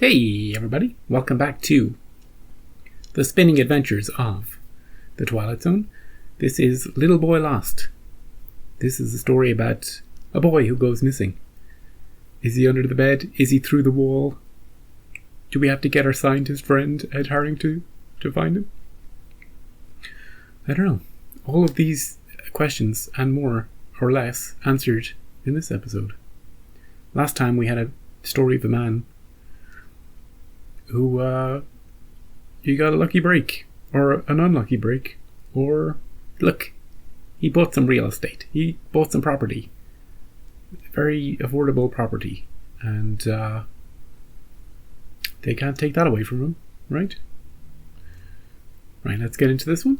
Hey everybody, welcome back to the spinning adventures of the Twilight Zone. This is Little Boy Lost. This is a story about a boy who goes missing. Is he under the bed? Is he through the wall? Do we have to get our scientist friend Ed Harrington to find him? I don't know. All of these questions and more or less answered in this episode. Last time we had a story of a man who he got a lucky break, or an unlucky break, or look, he bought some real estate. He bought some property, very affordable property, and they can't take that away from him, right? Right, let's get into this one.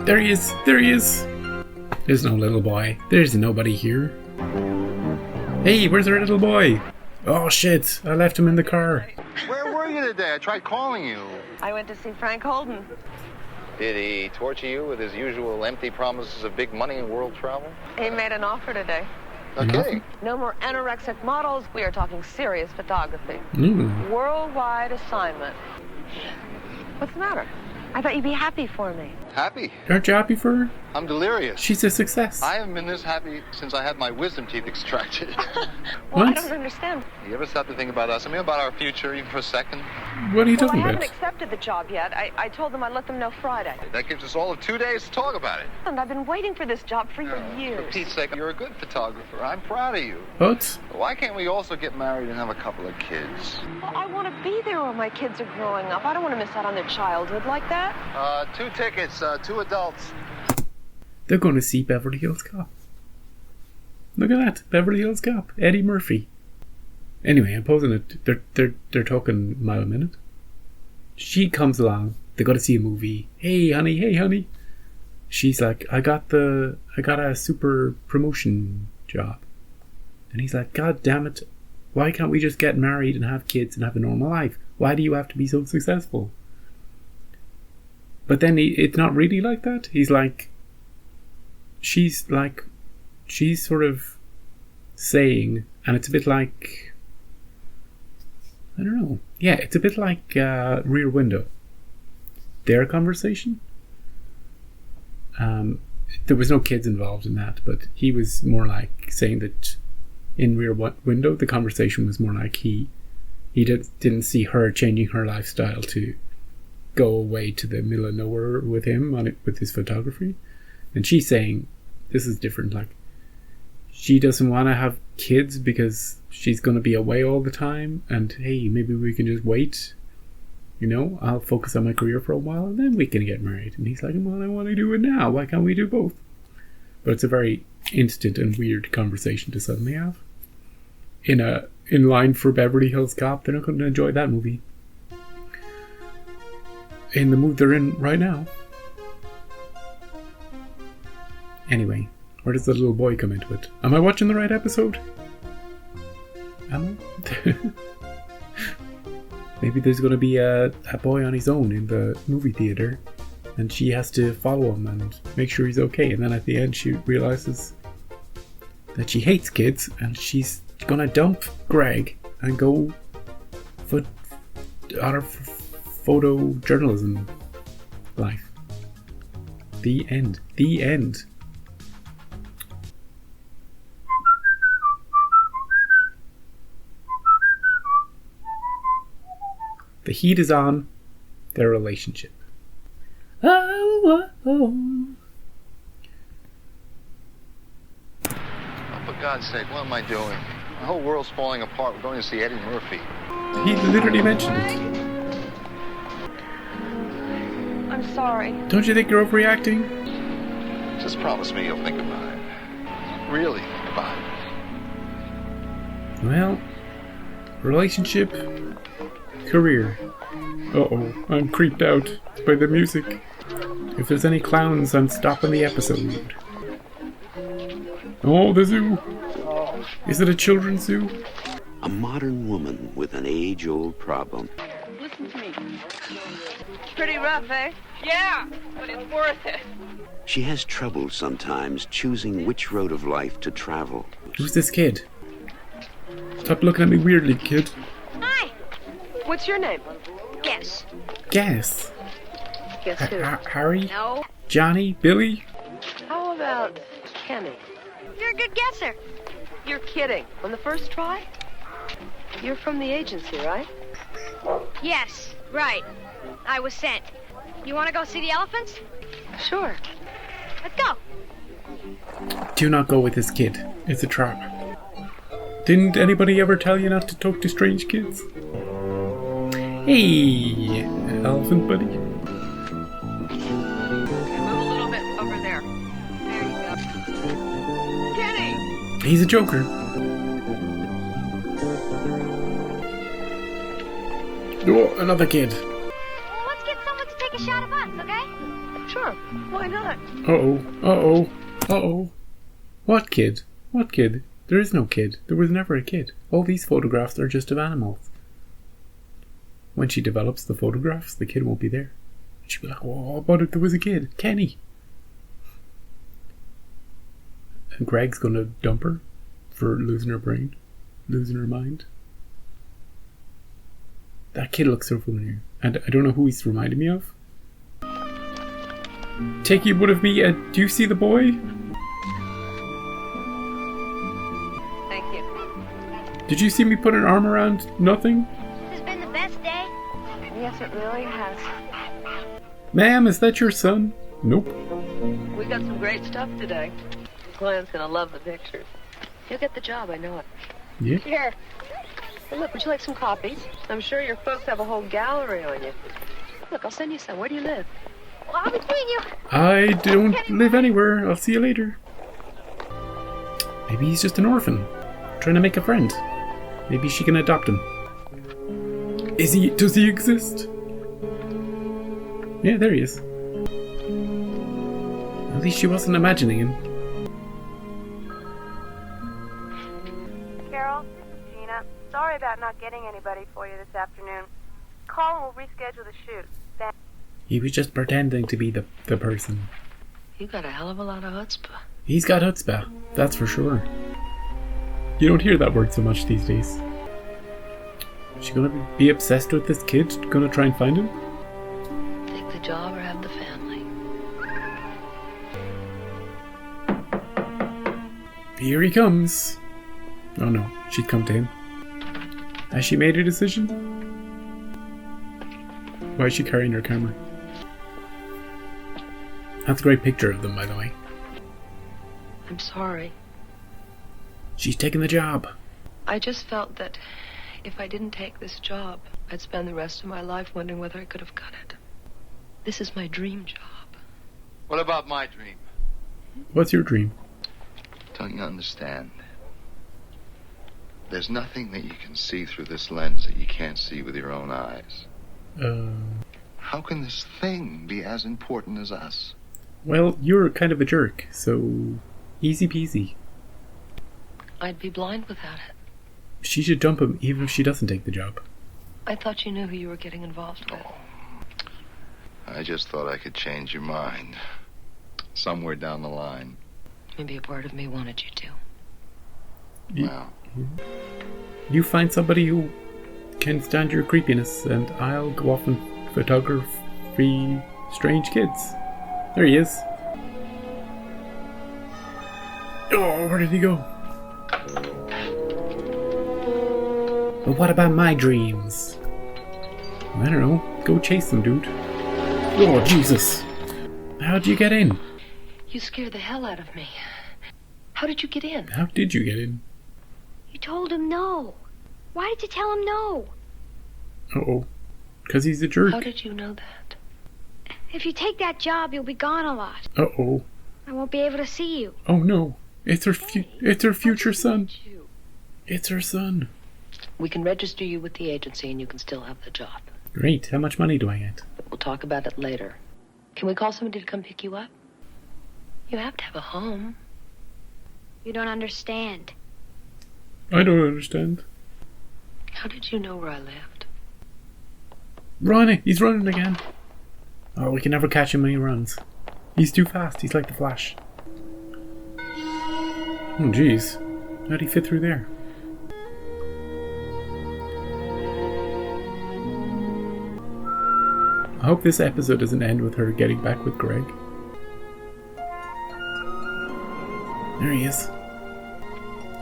There he is! There he is! There's no little boy. There's nobody here. Hey, where's our little boy? Oh shit, I left him in the car. Where were you today? I tried calling you. I went to see Frank Holden. Did he torture you with his usual empty promises of big money and world travel? He made an offer today. Okay. No more anorexic models. We are talking serious photography. Worldwide assignment. What's the matter? I thought you'd be happy for me. Happy? Aren't you happy for her? I'm delirious. She's a success. I haven't been this happy since I had my wisdom teeth extracted. Well, What? I don't understand. You ever stop to think about us? I mean, about our future, even for a second? What are you Well, I talking haven't about? accepted the job yet. I told them I'd let them know Friday. That gives us all of 2 days to talk about it. And I've been waiting for this job for For years. Pete's sake, you're a good photographer. I'm proud of you. What? Why can't we also get married and have a couple of kids? Well, I want to be there when my kids are growing up. I don't want to miss out on their childhood like that. 2 tickets, 2 adults. They're going to see Beverly Hills Cop. Look at that, Beverly Hills Cop, Eddie Murphy. Anyway, I'm posing it. They're talking mile a minute. She comes along. They go to see a movie. Hey honey. She's like, I got a super promotion job. And he's like, God damn it! Why can't we just get married and have kids and have a normal life? Why do you have to be so successful? But then it's not really like that. He's like, she's sort of saying, and it's a bit like, I don't know. Yeah, it's a bit like Rear Window. Their conversation. There was no kids involved in that, but he was more like saying that in Rear Window, the conversation was more like he didn't see her changing her lifestyle to go away to the middle of nowhere with him with his photography. And she's saying this is different, like she doesn't want to have kids because she's going to be away all the time, and hey, maybe we can just wait, I'll focus on my career for a while and then we can get married. And he's like, well, I want to do it now, why can't we do both? But it's a very instant and weird conversation to suddenly have in line for Beverly Hills Cop. They're not going to enjoy that movie in the mood they're in right now. Anyway, where does the little boy come into it? Am I watching the right episode? Am I? Maybe there's going to be a boy on his own in the movie theater, and she has to follow him and make sure he's okay. And then at the end she realizes that she hates kids, and she's going to dump Greg and go on her photojournalism life. The end. The end. The heat is on their relationship. Oh. For God's sake, what am I doing? The whole world's falling apart. We're going to see Eddie Murphy. He literally mentioned it. I'm sorry. Don't you think you're overreacting? Just promise me you'll think about it. Really think about it. Well, relationship, career. Uh-oh, I'm creeped out by the music. If there's any clowns, I'm stopping the episode. Oh, the zoo. Is it a children's zoo? A modern woman with an age-old problem. Listen to me. Pretty rough, eh? Yeah, but it's worth it. She has trouble sometimes choosing which road of life to travel. Who's this kid? Stop looking at me weirdly, kid. Hi. What's your name? Guess. Guess. Guess who? Harry? No. Johnny? Billy? How about Kenny? You're a good guesser. You're kidding. On the first try? You're from the agency, right? Yes, right. I was sent. You want to go see the elephants? Sure. Let's go. Do not go with this kid. It's a trap. Didn't anybody ever tell you not to talk to strange kids? Hey, elephant buddy. Okay, move a little bit over there. There you go. Kenny! He's a joker. Oh, another kid. Let's get someone to take a shot of us, okay? Sure. Why not? Uh-oh. Uh-oh. Uh-oh. What kid? What kid? There is no kid. There was never a kid. All these photographs are just of animals. When she develops the photographs, the kid won't be there. She'll be like, oh, but if there was a kid. Kenny. And Greg's gonna dump her for losing her brain. Losing her mind. That kid looks so familiar. And I don't know who he's reminding me of. Take you would have me. Do you see the boy? Thank you. Did you see me put an arm around nothing? This has been the best day. Yes, it really has. Ma'am, is that your son? Nope. We got some great stuff today. Glenn's gonna love the pictures. You'll get the job, I know it. Yeah. Here. Hey, look, would you like some copies? I'm sure your folks have a whole gallery on you. Look, I'll send you some. Where do you live? Well, I'll be seeing you. I don't live anywhere. I'll see you later. Maybe he's just an orphan. Trying to make a friend. Maybe she can adopt him. Does he exist? Yeah, there he is. At least she wasn't imagining him. Carol, this is Gina. Sorry about not getting anybody for you this afternoon. Call and we'll reschedule the shoot. Thanks. He was just pretending to be the person. You got a hell of a lot of chutzpah. He's got chutzpah, that's for sure. You don't hear that word so much these days. Is she gonna be obsessed with this kid? Gonna try and find him? Take the job or have the family. Here he comes. Oh no, she'd come to him. Has she made a decision? Why is she carrying her camera? That's a great picture of them, by the way. I'm sorry. She's taking the job. I just felt that if I didn't take this job, I'd spend the rest of my life wondering whether I could have got it. This is my dream job. What about my dream? What's your dream? Don't you understand? There's nothing that you can see through this lens that you can't see with your own eyes. How can this thing be as important as us? Well, you're kind of a jerk, so easy peasy. I'd be blind without it. She should dump him even if she doesn't take the job. I thought you knew who you were getting involved with. I just thought I could change your mind. Somewhere down the line. Maybe a part of me wanted you to. Well, You find somebody who can stand your creepiness, and I'll go off and photograph free strange kids. There he is. Oh, where did he go? But what about my dreams? I don't know. Go chase them, dude. Oh, Jesus. How'd you get in? You scared the hell out of me. How did you get in? How did you get in? You told him no. Why did you tell him no? Uh-oh. Because he's a jerk. How did you know that? If you take that job, you'll be gone a lot. Uh-oh. I won't be able to see you. Oh, no. It's her future son. It's her son. We can register you with the agency and you can still have the job. Great. How much money do I get? We'll talk about it later. Can we call somebody to come pick you up? You have to have a home. You don't understand. I don't understand. How did you know where I lived? Running! He's running again. Oh, we can never catch him when he runs. He's too fast. He's like the Flash. Oh, jeez. How'd he fit through there? I hope this episode doesn't end with her getting back with Greg. There he is.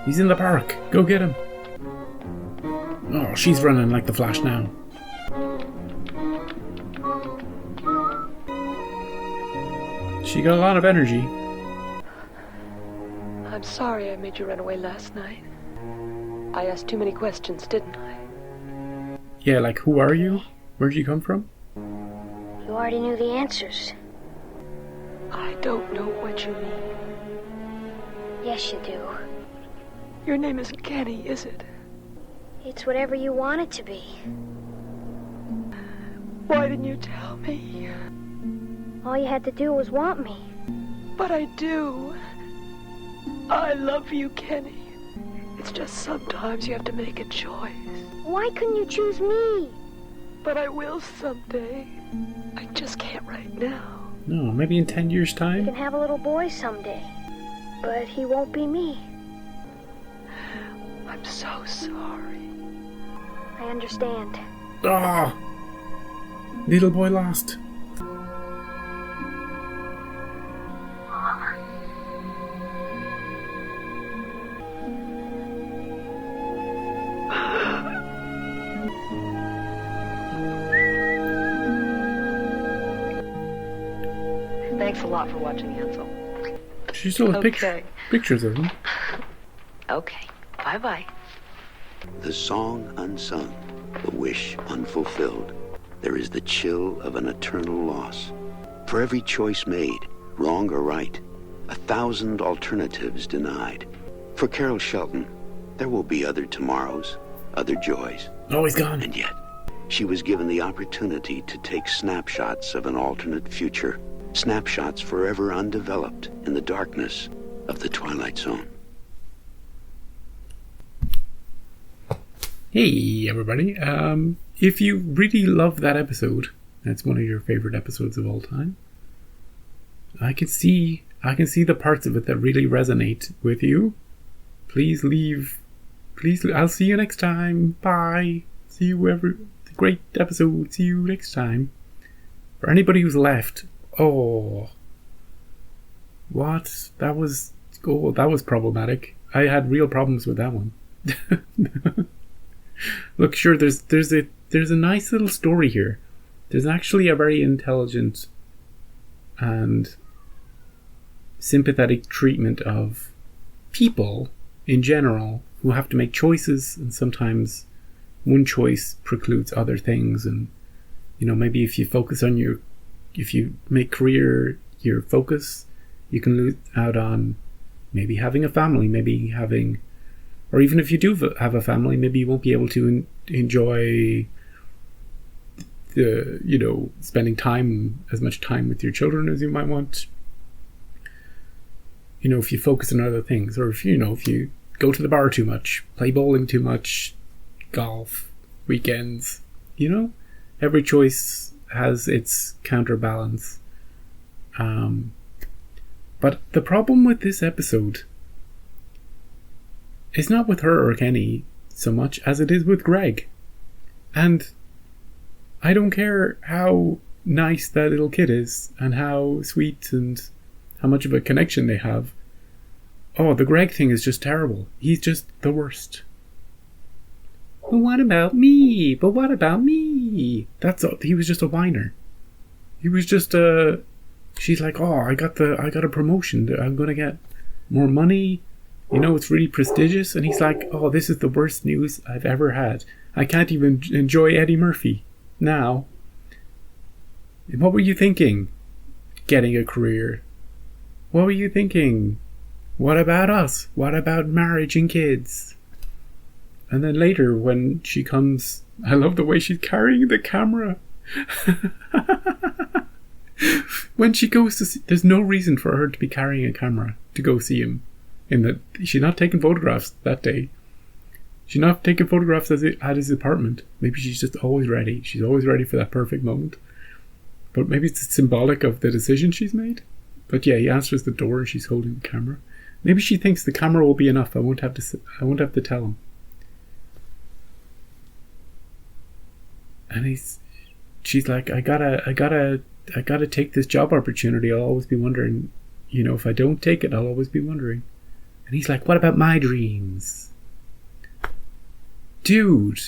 He's in the park. Go get him. Oh, she's running like the Flash now. She got a lot of energy. I'm sorry I made you run away last night. I asked too many questions, didn't I? Yeah, like, who are you? Where'd you come from? You already knew the answers. I don't know what you mean. Yes, you do. Your name isn't Kenny, is it? It's whatever you want it to be. Why didn't you tell me? All you had to do was want me. But I do. I love you, Kenny. It's just sometimes you have to make a choice. Why couldn't you choose me? But I will someday. I just can't right now. No, maybe in 10 years' You time? can have a little boy someday. But he won't be me. I'm so sorry. I understand. Ah! Little boy lost. Thanks a lot for watching, Ansel. She still has Okay. pictures of him. Okay. Bye-bye. The song unsung, the wish unfulfilled. There is the chill of an eternal loss. For every choice made, wrong or right, 1,000 alternatives denied. For Carol Shelton, there will be other tomorrows, other joys. Oh, he's gone. And yet, she was given the opportunity to take snapshots of an alternate future. Snapshots forever undeveloped in the darkness of the Twilight Zone. Hey, everybody. If you really love that episode, that's one of your favorite episodes of all time, I can see the parts of it that really resonate with you. Please leave. I'll see you next time. Bye. See you great episode. See you next time. For anybody who's left, what? That was problematic. I had real problems with that one. Look, sure, there's a nice little story here. There's actually a very intelligent and sympathetic treatment of people in general who have to make choices, and sometimes one choice precludes other things. And maybe if you make career your focus, you can lose out on maybe having a family, or even if you do have a family, maybe you won't be able to enjoy spending as much time with your children as you might want. If you focus on other things, or if you go to the bar too much, play bowling too much, golf, weekends, every choice has its counterbalance. But the problem with this episode is not with her or Kenny so much as it is with Greg. And I don't care how nice that little kid is and how sweet and how much of a connection they have. Oh, the Greg thing is just terrible. He's just the worst. But what about me? He was just a whiner. He was just she's like, I got a promotion. I'm gonna get more money. It's really prestigious. And he's like, this is the worst news I've ever had. I can't even enjoy Eddie Murphy now. And what were you thinking? Getting a career. What were you thinking? What about us? What about marriage and kids? And then later when she comes, I love the way she's carrying the camera. When she goes to see, there's no reason for her to be carrying a camera to go see him. She's not taking photographs that day. She's not taking photographs at his apartment. Maybe she's just always ready. She's always ready for that perfect moment. But maybe it's symbolic of the decision she's made. But yeah, he answers the door and she's holding the camera. Maybe she thinks the camera will be enough. I won't have to tell him. And she's like, I gotta take this job opportunity. I'll always be wondering, if I don't take it, I'll always be wondering. And he's like, what about my dreams? Dude.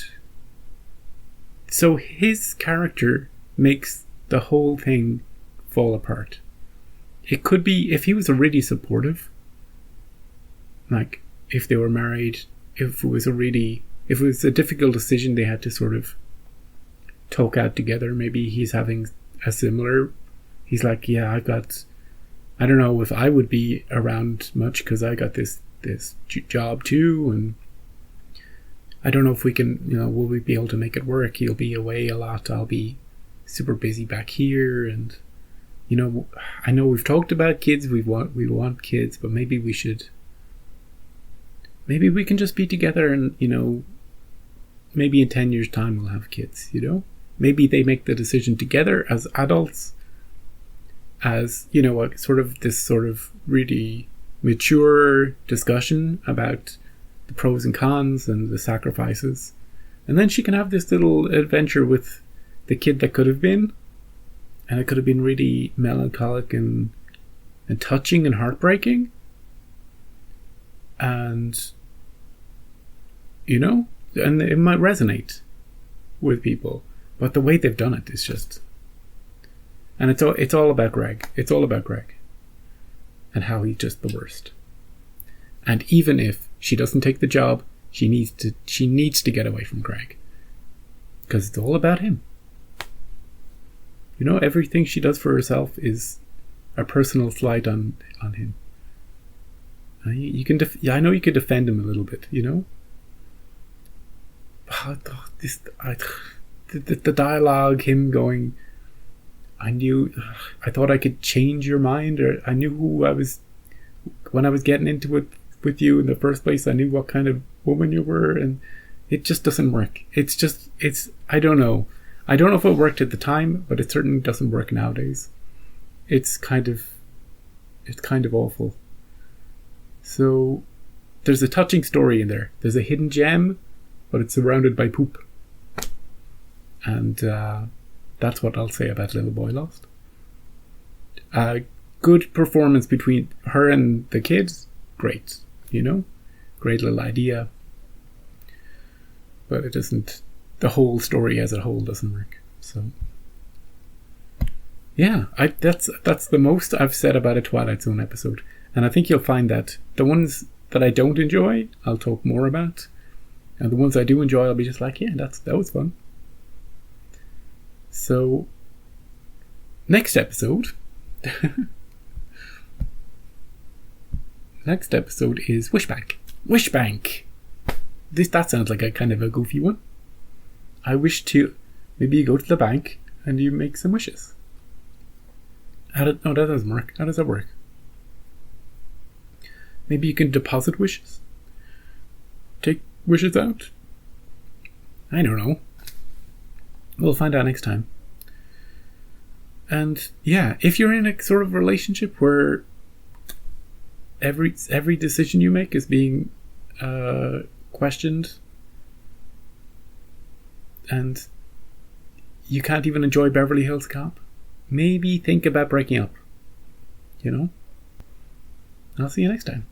So his character makes the whole thing fall apart. It could be if he was really supportive, like if they were married, if it was a difficult decision they had to sort of talk out together. Maybe he's having he's like, yeah, I don't know if I would be around much because I got this job too, and I don't know if we can, will we be able to make it work? He'll be away a lot. I'll be super busy back here, and I know we've talked about kids. We want kids, but maybe we can just be together, and maybe in 10 years' time we'll have kids. Maybe they make the decision together as adults, as this sort of really mature discussion about the pros and cons and the sacrifices, and then she can have this little adventure with the kid that could have been, and it could have been really melancholic and touching and heartbreaking, and and it might resonate with people, but the way they've done it is just, and it's all about Greg. It's all about Greg and how he's just the worst. And even if she doesn't take the job, she needs to get away from Greg, because it's all about him. Everything she does for herself is a personal slight on him. You can I know you could defend him a little bit, the dialogue, him going, I thought I could change your mind, or I knew who I was when I was getting into it with you in the first place. I knew what kind of woman you were, and it just doesn't work. I don't know if it worked at the time, but it certainly doesn't work nowadays. It's kind of awful. So there's a touching story in there. There's a hidden gem, but it's surrounded by poop. And that's what I'll say about Little Boy Lost. Good performance between her and the kids. Great, great little idea. But it doesn't, the whole story as a whole doesn't work. So yeah, that's the most I've said about a Twilight Zone episode. And I think you'll find that the ones that I don't enjoy, I'll talk more about. And the ones I do enjoy, I'll be just like, yeah, that was fun. So, next episode. Next episode is Wishbank. Wishbank! That sounds like a kind of a goofy one. Maybe you go to the bank and you make some wishes. That doesn't work. How does that work? Maybe you can deposit wishes? Take wishes out? I don't know. We'll find out next time. And yeah, if you're in a sort of relationship where every decision you make is being questioned, and you can't even enjoy Beverly Hills Cop, maybe think about breaking up. I'll see you next time.